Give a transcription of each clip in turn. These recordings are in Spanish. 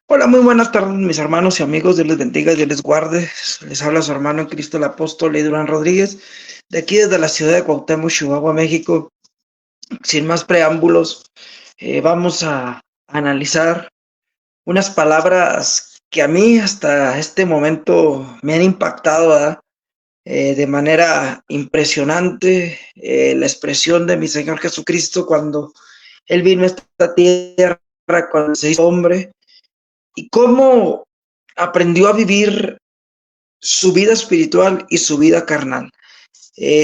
Hola, muy buenas tardes, mis hermanos y amigos. Dios les bendiga, Dios les guarde. Les habla su hermano en Cristo, el apóstol Ley Durán Rodríguez, de aquí desde la ciudad de Cuauhtémoc, Chihuahua, México. Sin más preámbulos, vamos a analizar unas palabras que a mí hasta este momento me han impactado, ¿verdad? De manera impresionante, la expresión de mi Señor Jesucristo cuando Él vino a esta tierra, cuando se hizo hombre, y cómo aprendió a vivir su vida espiritual y su vida carnal.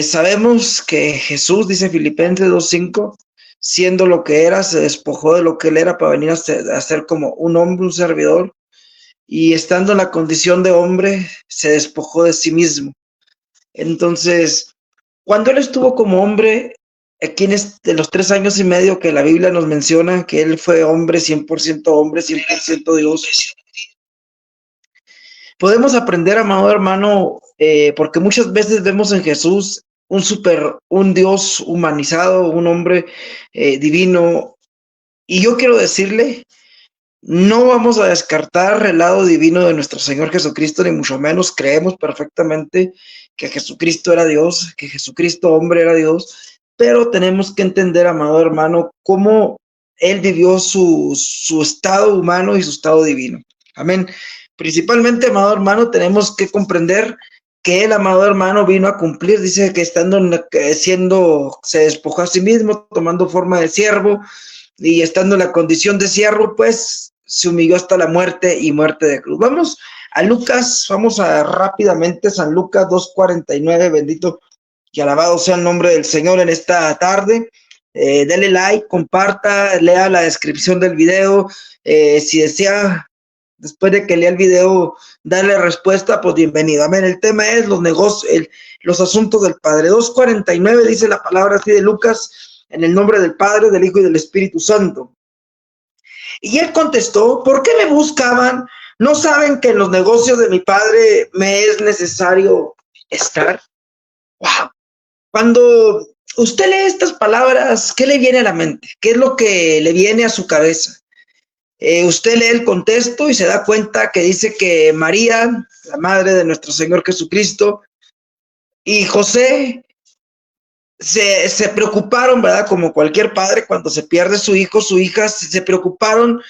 Sabemos que Jesús, dice Filipenses 2:5, siendo lo que era, se despojó de lo que él era para venir a ser como un hombre, un servidor, y estando en la condición de hombre, se despojó de sí mismo. Entonces, cuando él estuvo como hombre, aquí de los 3 años y medio que la Biblia nos menciona que él fue hombre, 100% Dios, podemos aprender, amado hermano, porque muchas veces vemos en Jesús un Dios humanizado, un hombre divino. Y yo quiero decirle, no vamos a descartar el lado divino de nuestro Señor Jesucristo, ni mucho menos. Creemos perfectamente que Jesucristo era Dios, que Jesucristo hombre era Dios, pero tenemos que entender, amado hermano, cómo Él vivió su estado humano y su estado divino. Amén. Principalmente, amado hermano, tenemos que comprender que el amado hermano vino a cumplir, dice que se despojó a sí mismo, tomando forma de siervo, y estando en la condición de siervo, pues se humilló hasta la muerte y muerte de cruz. Vamos a Lucas, vamos a rápidamente San Lucas 2:49, bendito y alabado sea el nombre del Señor en esta tarde. Dele like, comparta, lea la descripción del video. Si desea, después de que lea el video, darle respuesta, pues bienvenido. Amén. El tema es los negocios, los asuntos del Padre. 2:49 dice la palabra así de Lucas, en el nombre del Padre, del Hijo y del Espíritu Santo. Y él contestó, ¿por qué me buscaban? ¿No saben que en los negocios de mi Padre me es necesario estar? Wow. Cuando usted lee estas palabras, ¿qué le viene a la mente? ¿Qué es lo que le viene a su cabeza? Usted lee el contexto y se da cuenta que dice que María, la madre de nuestro Señor Jesucristo, y José se preocuparon, ¿verdad? Como cualquier padre, cuando se pierde su hijo, su hija, se preocuparon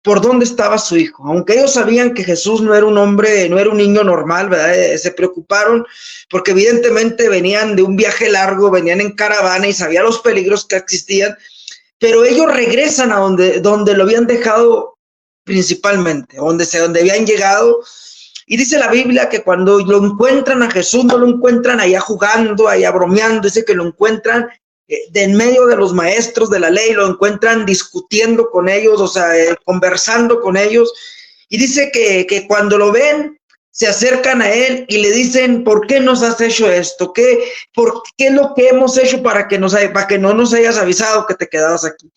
por dónde estaba su hijo. Aunque ellos sabían que Jesús no era un hombre, no era un niño normal, ¿verdad? Se preocuparon porque evidentemente venían de un viaje largo, venían en caravana y sabían los peligros que existían, pero ellos regresan a donde lo habían dejado principalmente, donde habían llegado. Y dice la Biblia que cuando lo encuentran a Jesús, no lo encuentran allá jugando, allá bromeando, dice que lo encuentran de en medio de los maestros de la ley, lo encuentran discutiendo con ellos, o sea, conversando con ellos. Y dice que cuando lo ven, se acercan a él y le dicen, ¿por qué nos has hecho esto? ¿Qué es lo que hemos hecho para que no nos hayas avisado que te quedabas aquí?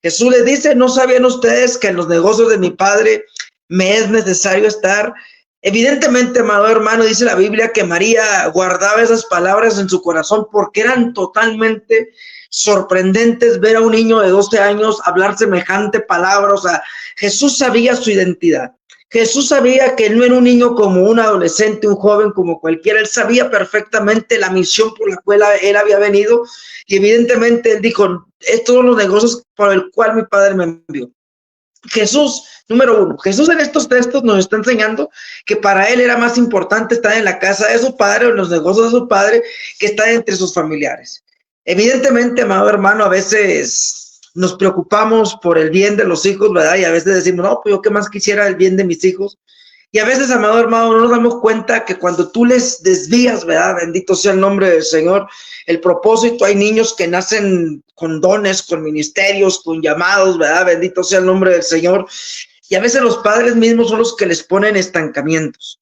Jesús les dice, ¿no sabían ustedes que en los negocios de mi Padre me es necesario estar? Evidentemente, amado hermano, dice la Biblia que María guardaba esas palabras en su corazón porque eran totalmente sorprendentes ver a un niño de 12 años hablar semejante palabra. O sea, Jesús sabía su identidad. Jesús sabía que él no era un niño como un adolescente, un joven como cualquiera. Él sabía perfectamente la misión por la cual él había venido. Y evidentemente él dijo, estos son los negocios por el cual mi Padre me envió. Jesús, número uno, Jesús en estos textos nos está enseñando que para él era más importante estar en la casa de su padre o en los negocios de su padre que estar entre sus familiares. Evidentemente, amado hermano, a veces nos preocupamos por el bien de los hijos, ¿verdad? Y a veces decimos, no, pues yo qué más quisiera el bien de mis hijos. Y a veces, amado hermano, no nos damos cuenta que cuando tú les desvías, ¿verdad? Bendito sea el nombre del Señor, el propósito, hay niños que nacen con dones, con ministerios, con llamados, ¿verdad? Bendito sea el nombre del Señor. Y a veces los padres mismos son los que les ponen estancamientos.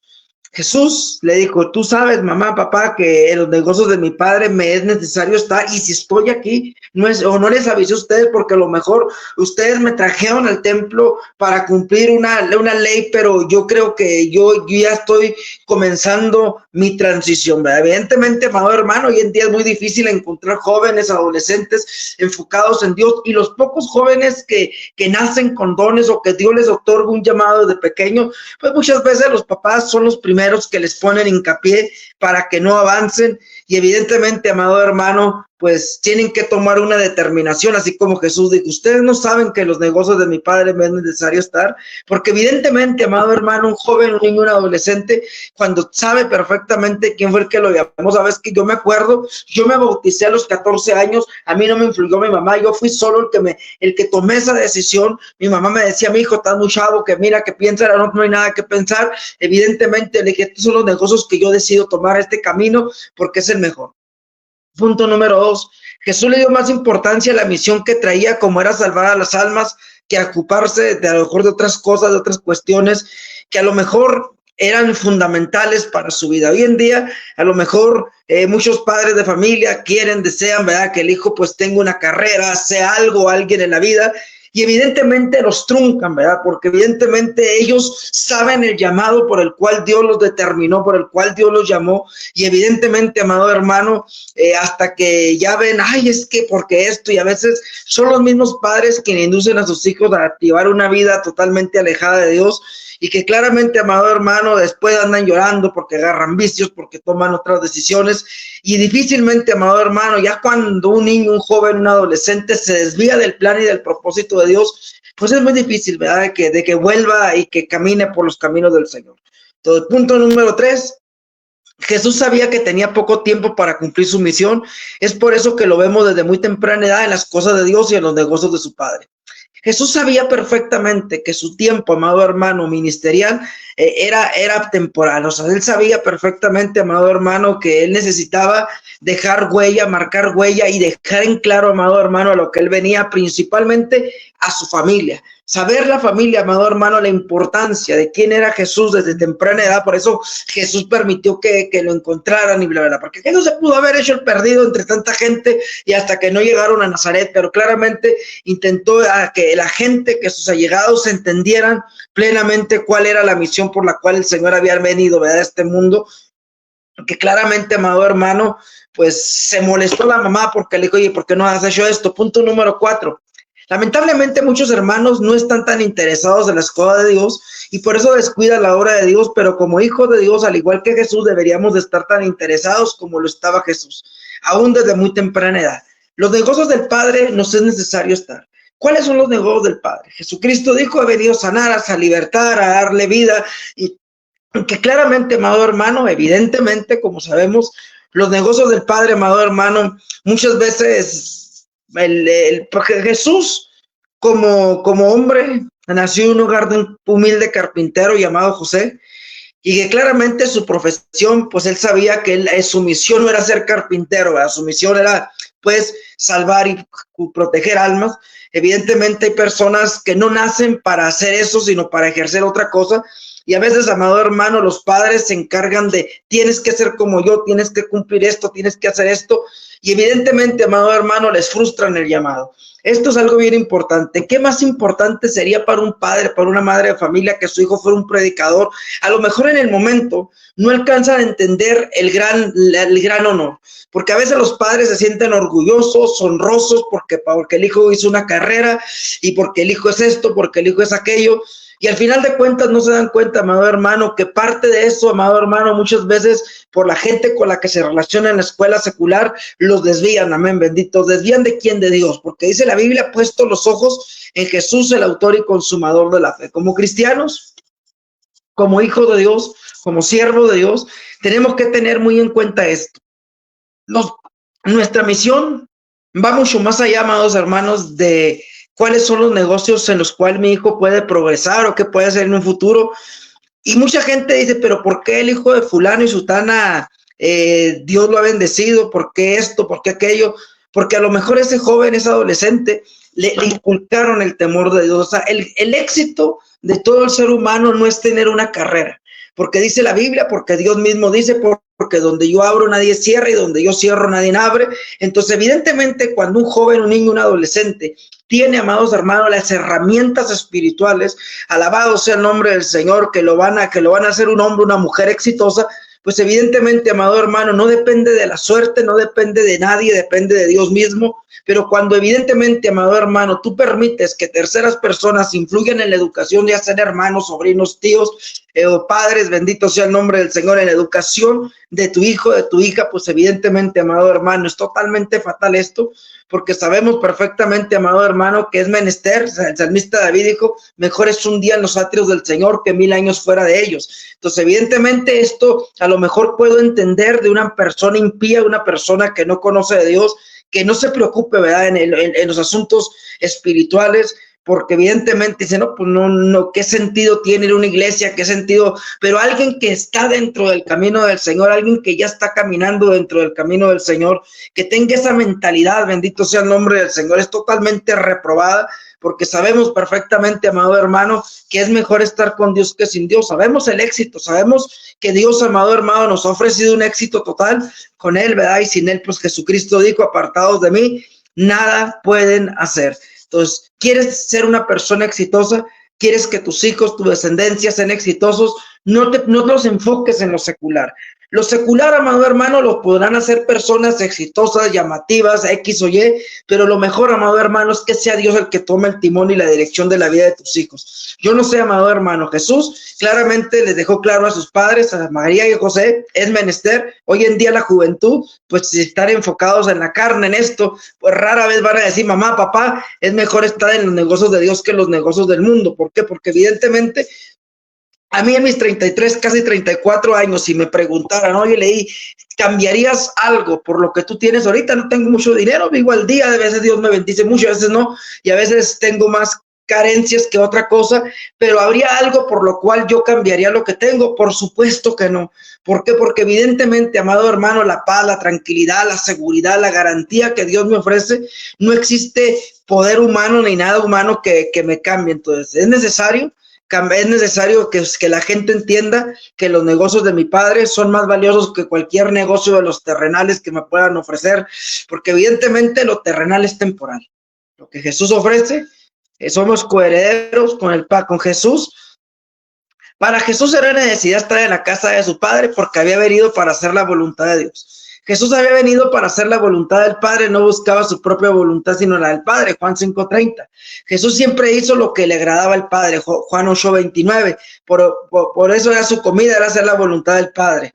Jesús le dijo, tú sabes, mamá, papá, que en los negocios de mi padre me es necesario estar, y si estoy aquí, no les avisé a ustedes, porque a lo mejor ustedes me trajeron al templo para cumplir una ley, pero yo creo que yo ya estoy comenzando mi transición, ¿verdad? Evidentemente, amado hermano, hoy en día es muy difícil encontrar jóvenes, adolescentes enfocados en Dios, y los pocos jóvenes que nacen con dones o que Dios les otorga un llamado desde pequeño, pues muchas veces los papás son los primeros que les ponen hincapié para que no avancen, y evidentemente, amado hermano, pues tienen que tomar una determinación, así como Jesús dijo, ustedes no saben que en los negocios de mi padre me es necesario estar, porque evidentemente, amado hermano, un joven, un niño, un adolescente, cuando sabe perfectamente quién fue el que lo llamó, sabes que yo me acuerdo, yo me bauticé a los 14 años, a mí no me influyó mi mamá, yo fui solo el que tomé esa decisión. Mi mamá me decía, mi hijo, estás muy chavo, que mira, que piensa, no hay nada que pensar. Evidentemente le dije, estos son los negocios que yo decido tomar este camino porque es el mejor. Punto número 2, Jesús le dio más importancia a la misión que traía, como era salvar a las almas, que a ocuparse de a lo mejor de otras cosas, de otras cuestiones que a lo mejor eran fundamentales para su vida. Hoy en día, a lo mejor muchos padres de familia desean, ¿verdad?, que el hijo pues tenga una carrera, sea algo, alguien en la vida, y evidentemente los truncan, ¿verdad? Porque evidentemente ellos saben el llamado por el cual Dios los determinó, por el cual Dios los llamó, y evidentemente, amado hermano, hasta que ya ven, ay, es que porque esto, y a veces son los mismos padres quienes inducen a sus hijos a activar una vida totalmente alejada de Dios, y que claramente, amado hermano, después andan llorando porque agarran vicios, porque toman otras decisiones, y difícilmente, amado hermano, ya cuando un niño, un joven, un adolescente se desvía del plan y del propósito de Dios, pues es muy difícil, ¿verdad?, de que vuelva y que camine por los caminos del Señor. Entonces, punto número 3, Jesús sabía que tenía poco tiempo para cumplir su misión, es por eso que lo vemos desde muy temprana edad en las cosas de Dios y en los negocios de su Padre. Jesús sabía perfectamente que su tiempo, amado hermano, ministerial, era temporal. O sea, él sabía perfectamente, amado hermano, que él necesitaba dejar huella, marcar huella y dejar en claro, amado hermano, a lo que él venía, principalmente a su familia. Saber la familia, amado hermano, la importancia de quién era Jesús desde temprana edad. Por eso Jesús permitió que lo encontraran y bla, bla, bla. Porque Jesús se pudo haber hecho el perdido entre tanta gente y hasta que no llegaron a Nazaret, pero claramente intentó a que la gente, que sus allegados entendieran plenamente cuál era la misión por la cual el Señor había venido, ¿verdad?, a este mundo. Que claramente, amado hermano, pues se molestó la mamá porque le dijo, oye, ¿por qué no has hecho esto? Punto número 4. Lamentablemente muchos hermanos no están tan interesados en las cosas de Dios y por eso descuidan la obra de Dios, pero como hijos de Dios, al igual que Jesús, deberíamos de estar tan interesados como lo estaba Jesús, aún desde muy temprana edad. Los negocios del Padre nos es necesario estar. ¿Cuáles son los negocios del Padre? Jesucristo dijo, he venido a sanar, a libertar, a darle vida, y que claramente, amado hermano, evidentemente, como sabemos, los negocios del Padre, amado hermano, muchas veces porque Jesús como hombre nació en un hogar de un humilde carpintero llamado José, y que claramente su profesión, pues él sabía que su misión no era ser carpintero, ¿verdad? Su misión era pues salvar y proteger almas. Evidentemente hay personas que no nacen para hacer eso, sino para ejercer otra cosa. Y a veces, amado hermano, los padres se encargan de, tienes que ser como yo, tienes que cumplir esto, tienes que hacer esto. Y evidentemente, amado hermano, les frustran el llamado. Esto es algo bien importante. ¿Qué más importante sería para un padre, para una madre de familia, que su hijo fuera un predicador? A lo mejor en el momento no alcanzan a entender el gran honor, porque a veces los padres se sienten orgullosos, honrosos, porque el hijo hizo una carrera y porque el hijo es esto, porque el hijo es aquello. Y al final de cuentas no se dan cuenta, amado hermano, que parte de eso, amado hermano, muchas veces por la gente con la que se relaciona en la escuela secular, los desvían, amén, benditos. ¿Desvían de quién? De Dios, porque dice la Biblia, puesto los ojos en Jesús, el autor y consumador de la fe. Como cristianos, como hijos de Dios, como siervos de Dios, tenemos que tener muy en cuenta esto. Nuestra misión va mucho más allá, amados hermanos, de cuáles son los negocios en los cuales mi hijo puede progresar o qué puede hacer en un futuro. Y mucha gente dice, pero ¿por qué el hijo de fulano y sutana, Dios lo ha bendecido? ¿Por qué esto? ¿Por qué aquello? Porque a lo mejor ese joven, ese adolescente, le inculcaron el temor de Dios. O sea, el éxito de todo el ser humano no es tener una carrera, porque dice la Biblia, porque Dios mismo dice, porque donde yo abro nadie cierra y donde yo cierro nadie abre. Entonces, evidentemente, cuando un joven, un niño, un adolescente tiene, amados hermanos, las herramientas espirituales, alabado sea el nombre del Señor, que lo van a hacer un hombre, una mujer exitosa, pues evidentemente, amado hermano, no depende de la suerte, no depende de nadie, depende de Dios mismo. Pero cuando evidentemente, amado hermano, tú permites que terceras personas influyan en la educación, ya sean hermanos, sobrinos, tíos o padres, bendito sea el nombre del Señor, en la educación de tu hijo, de tu hija, pues evidentemente, amado hermano, es totalmente fatal esto, porque sabemos perfectamente, amado hermano, que es menester. El salmista David dijo, mejor es un día en los atrios del Señor que 1000 años fuera de ellos. Entonces, evidentemente, esto a lo mejor puedo entender de una persona impía, una persona que no conoce de Dios, que no se preocupe, ¿verdad?, en los asuntos espirituales, porque evidentemente dice, no, pues no, ¿qué sentido tiene ir a una iglesia? ¿Qué sentido? Pero alguien que está dentro del camino del Señor, alguien que ya está caminando dentro del camino del Señor, que tenga esa mentalidad, bendito sea el nombre del Señor, es totalmente reprobada, porque sabemos perfectamente, amado hermano, que es mejor estar con Dios que sin Dios. Sabemos el éxito, sabemos que Dios, amado hermano, nos ha ofrecido un éxito total con Él, ¿verdad? Y sin Él, pues Jesucristo dijo, apartados de mí, nada pueden hacer. Entonces, ¿quieres ser una persona exitosa? ¿Quieres que tus hijos, tu descendencia sean exitosos? No los enfoques en lo secular. Lo secular, amado hermano, lo podrán hacer personas exitosas, llamativas, X o Y, pero lo mejor, amado hermano, es que sea Dios el que tome el timón y la dirección de la vida de tus hijos. Yo no sé, amado hermano, Jesús claramente les dejó claro a sus padres, a María y a José, es menester. Hoy en día la juventud, pues si están enfocados en la carne, en esto, pues rara vez van a decir, mamá, papá, es mejor estar en los negocios de Dios que en los negocios del mundo. ¿Por qué? Porque evidentemente, a mí en mis 33, casi 34 años, si me preguntaran, oye, Leí, ¿cambiarías algo por lo que tú tienes ahorita? No tengo mucho dinero, vivo al día, a veces Dios me bendice mucho, a veces no, y a veces tengo más carencias que otra cosa, pero ¿habría algo por lo cual yo cambiaría lo que tengo? Por supuesto que no. ¿Por qué? Porque evidentemente, amado hermano, la paz, la tranquilidad, la seguridad, la garantía que Dios me ofrece, no existe poder humano ni nada humano que me cambie. Entonces, es necesario que la gente entienda que los negocios de mi padre son más valiosos que cualquier negocio de los terrenales que me puedan ofrecer, porque evidentemente lo terrenal es temporal. Lo que Jesús ofrece, somos coherederos con Jesús. Para Jesús era necesidad estar en la casa de su padre porque había venido para hacer la voluntad de Dios. Jesús había venido para hacer la voluntad del Padre, no buscaba su propia voluntad, sino la del Padre, Juan 5:30. Jesús siempre hizo lo que le agradaba al Padre, Juan 8:29. Por eso era su comida, era hacer la voluntad del Padre.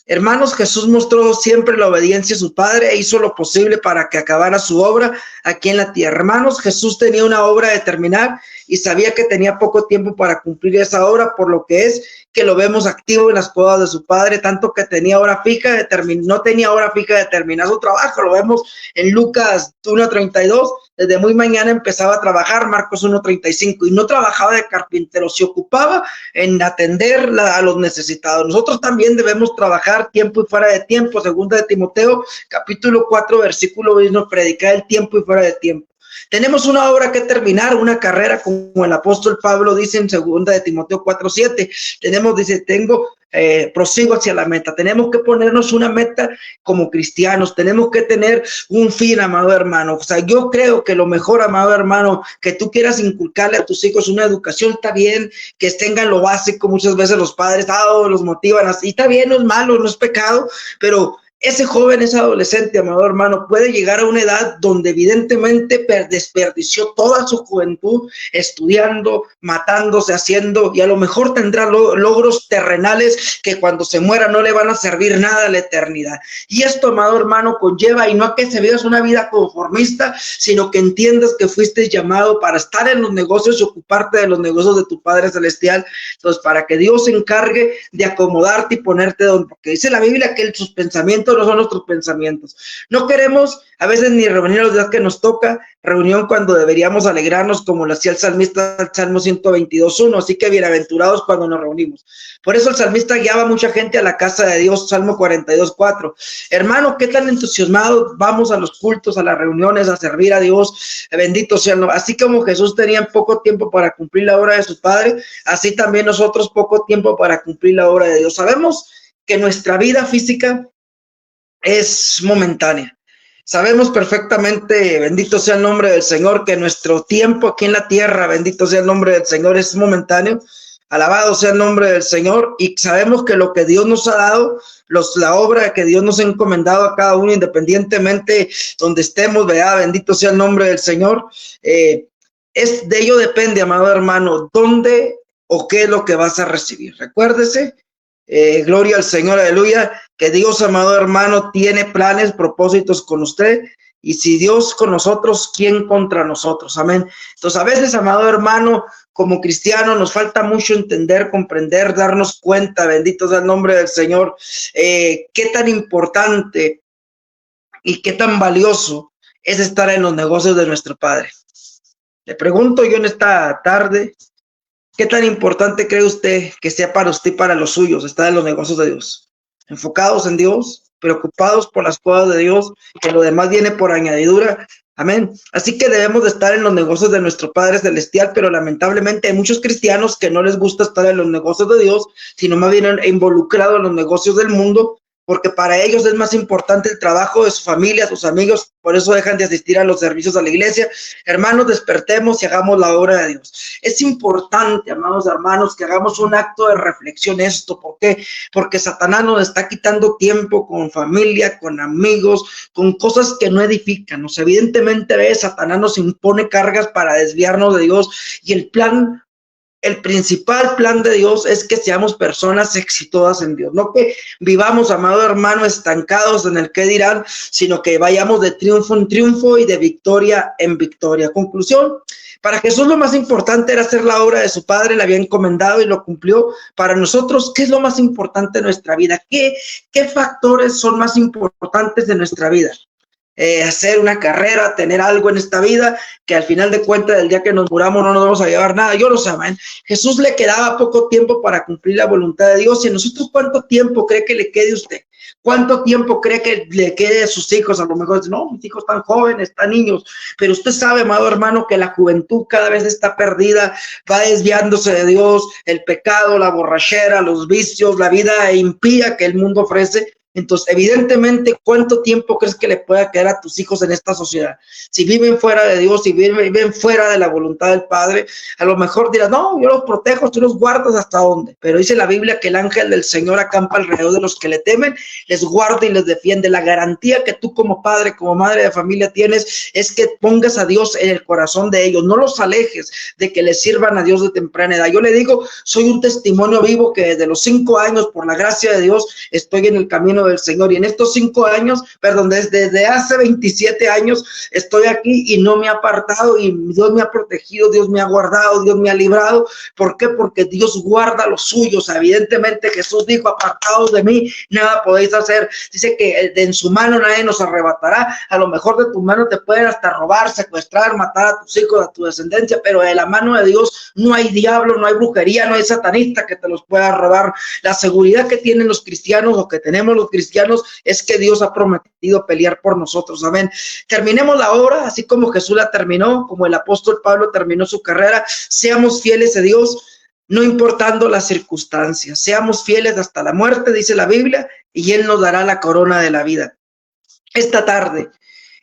Hermanos, Jesús mostró siempre la obediencia a su Padre e hizo lo posible para que acabara su obra aquí en la tierra. Hermanos, Jesús tenía una obra de terminar y sabía que tenía poco tiempo para cumplir esa obra, por lo que es que lo vemos activo en las bodas de su Padre, tanto que tenía hora fija de no tenía hora fija de terminar su trabajo. Lo vemos en Lucas 1:32. Desde muy mañana empezaba a trabajar, Marcos 1:35, y no trabajaba de carpintero, se ocupaba en atender a los necesitados. Nosotros también debemos trabajar tiempo y fuera de tiempo. Segunda de Timoteo, capítulo 4, versículo 1, predicar el tiempo y fuera de tiempo. Tenemos una obra que terminar, una carrera, como el apóstol Pablo dice en segunda de Timoteo 4:7. Prosigo hacia la meta. Tenemos que ponernos una meta como cristianos. Tenemos que tener un fin, amado hermano. O sea, yo creo que lo mejor, amado hermano, que tú quieras inculcarle a tus hijos una educación, está bien, que tengan lo básico. Muchas veces los padres los motivan así. Está bien, no es malo, no es pecado, pero ese joven, ese adolescente, amado hermano, puede llegar a una edad donde evidentemente desperdició toda su juventud estudiando, matándose, haciendo, y a lo mejor tendrá logros terrenales que cuando se muera no le van a servir nada a la eternidad. Y esto, amado hermano, conlleva, y no a que se vivas una vida conformista, sino que entiendas que fuiste llamado para estar en los negocios y ocuparte de los negocios de tu Padre Celestial. Entonces, para que Dios se encargue de acomodarte y ponerte donde, porque dice la Biblia que sus pensamientos pensamientos no son nuestros pensamientos. No queremos a veces ni reunir los días que nos toca, reunión cuando deberíamos alegrarnos, como lo hacía el salmista del Salmo 122:1, así que bienaventurados cuando nos reunimos. Por eso el salmista guiaba a mucha gente a la casa de Dios, Salmo 42:4. Hermano, ¿qué tan entusiasmados vamos a los cultos, a las reuniones, a servir a Dios? Bendito sea. Así como Jesús tenía poco tiempo para cumplir la obra de su Padre, así también nosotros poco tiempo para cumplir la obra de Dios. Sabemos que nuestra vida física es momentánea. Sabemos perfectamente, bendito sea el nombre del Señor, que nuestro tiempo aquí en la tierra, bendito sea el nombre del Señor, es momentáneo. Alabado sea el nombre del Señor. Y sabemos que lo que Dios nos ha dado, la obra que Dios nos ha encomendado a cada uno, independientemente donde estemos, ¿verdad? Bendito sea el nombre del Señor. Es de ello depende, amado hermano, dónde o qué es lo que vas a recibir. Recuérdese, gloria al Señor, aleluya, que Dios, amado hermano, tiene planes, propósitos con usted. Y si Dios con nosotros, ¿quién contra nosotros? Amén. Entonces, a veces, amado hermano, como cristiano, nos falta mucho entender, comprender, darnos cuenta, bendito sea el nombre del Señor, qué tan importante y qué tan valioso es estar en los negocios de nuestro Padre. Le pregunto yo en esta tarde, ¿qué tan importante cree usted que sea para usted y para los suyos estar en los negocios de Dios? Enfocados en Dios, preocupados por las cosas de Dios, que lo demás viene por añadidura. Amén. Así que debemos de estar en los negocios de nuestro Padre Celestial, pero lamentablemente hay muchos cristianos que no les gusta estar en los negocios de Dios, sino más bien involucrados en los negocios del mundo, porque para ellos es más importante el trabajo de su familia, sus amigos, por eso dejan de asistir a los servicios de la iglesia. Hermanos, despertemos y hagamos la obra de Dios. Es importante, amados hermanos, que hagamos un acto de reflexión esto. ¿Por qué? Porque Satanás nos está quitando tiempo con familia, con amigos, con cosas que no edifican. O sea, evidentemente, Satanás nos impone cargas para desviarnos de Dios, y el principal plan de Dios es que seamos personas exitosas en Dios, no que vivamos, amado hermano, estancados en el qué dirán, sino que vayamos de triunfo en triunfo y de victoria en victoria. Conclusión, para Jesús lo más importante era hacer la obra de su Padre, le había encomendado y lo cumplió. Para nosotros, ¿qué es lo más importante de nuestra vida? ¿Qué factores son más importantes de nuestra vida? Hacer una carrera, tener algo en esta vida, que al final de cuentas, del día que nos muramos, no nos vamos a llevar nada. Yo lo sé, amén. Jesús le quedaba poco tiempo para cumplir la voluntad de Dios. ¿Y a nosotros cuánto tiempo cree que le quede usted? ¿Cuánto tiempo cree que le quede a sus hijos? A lo mejor, no, mis hijos están jóvenes, están niños, pero usted sabe, amado hermano, que la juventud cada vez está perdida, va desviándose de Dios, el pecado, la borrachera, los vicios, la vida impía que el mundo ofrece. Entonces, evidentemente, ¿cuánto tiempo crees que le pueda quedar a tus hijos en esta sociedad? Si viven fuera de Dios, si viven fuera de la voluntad del Padre, a lo mejor dirás, no, yo los protejo, tú los guardas, ¿hasta dónde? Pero dice la Biblia que el ángel del Señor acampa alrededor de los que le temen, les guarda y les defiende. La garantía que tú como padre, como madre de familia tienes, es que pongas a Dios en el corazón de ellos, no los alejes de que les sirvan a Dios de temprana edad. Yo le digo, soy un testimonio vivo que desde los 5 años, por la gracia de Dios, estoy en el camino del Señor, y en estos 5 años, perdón, desde hace 27 años estoy aquí y no me ha apartado, y Dios me ha protegido, Dios me ha guardado, Dios me ha librado. ¿Por qué? Porque Dios guarda los suyos. Evidentemente Jesús dijo, apartados de mí, nada podéis hacer. Dice que en su mano nadie nos arrebatará. A lo mejor de tu mano te pueden hasta robar, secuestrar, matar a tus hijos, a tu descendencia, pero de la mano de Dios no hay diablo, no hay brujería, no hay satanista que te los pueda robar. La seguridad que tienen los cristianos, o que tenemos los cristianos, es que Dios ha prometido pelear por nosotros. Amén. Terminemos la obra así como Jesús la terminó, como el apóstol Pablo terminó su carrera. Seamos fieles a Dios, no importando las circunstancias. Seamos fieles hasta la muerte, dice la Biblia, y Él nos dará la corona de la vida. Esta tarde,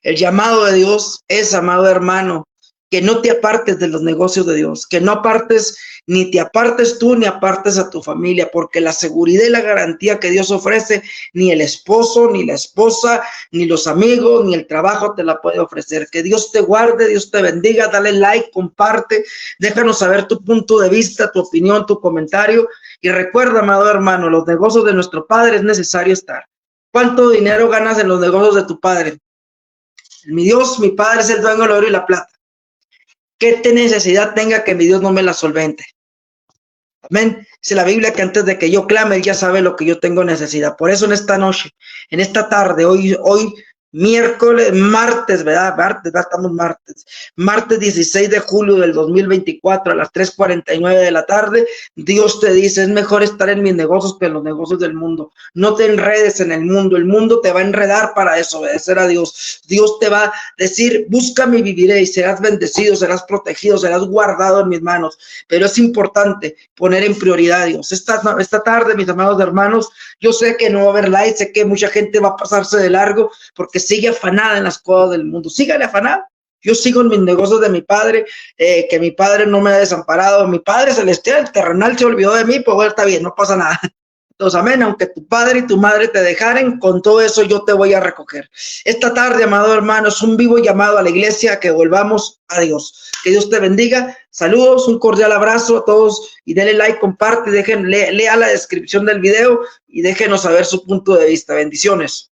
el llamado de Dios es, amado hermano, que no te apartes de los negocios de Dios, que no apartes, ni te apartes tú, ni apartes a tu familia, porque la seguridad y la garantía que Dios ofrece, ni el esposo, ni la esposa, ni los amigos, ni el trabajo te la puede ofrecer. Que Dios te guarde, Dios te bendiga. Dale like, comparte, déjanos saber tu punto de vista, tu opinión, tu comentario. Y recuerda, amado hermano, los negocios de nuestro Padre es necesario estar. ¿Cuánto dinero ganas en los negocios de tu Padre? Mi Dios, mi Padre es el dueño del oro y la plata. ¿Qué necesidad tenga que mi Dios no me la solvente? Amén. Dice la Biblia que antes de que yo clame, Él ya sabe lo que yo tengo necesidad. Por eso en esta noche, en esta tarde, hoy miércoles, martes, ¿verdad? Estamos martes 16 de julio del 2024 a las 3:49 de la tarde. Dios te dice, es mejor estar en mis negocios que en los negocios del mundo. No te enredes en el mundo te va a enredar para desobedecer a Dios. Dios te va a decir, búscame y viviré, y serás bendecido, serás protegido, serás guardado en mis manos. Pero es importante poner en prioridad a Dios. Esta tarde, mis amados hermanos, yo sé que no va a haber like, sé que mucha gente va a pasarse de largo porque sigue afanada en las cosas del mundo. Sígale afanada. Yo sigo en mis negocios de mi Padre, que mi Padre no me ha desamparado. Mi Padre celestial, terrenal, se olvidó de mí, pues bueno, está bien, no pasa nada. Entonces, amén, aunque tu padre y tu madre te dejaren, con todo eso yo te voy a recoger. Esta tarde, amado hermano, es un vivo llamado a la iglesia que volvamos a Dios. Que Dios te bendiga. Saludos, un cordial abrazo a todos y denle like, comparte, lea la descripción del video y déjenos saber su punto de vista. Bendiciones.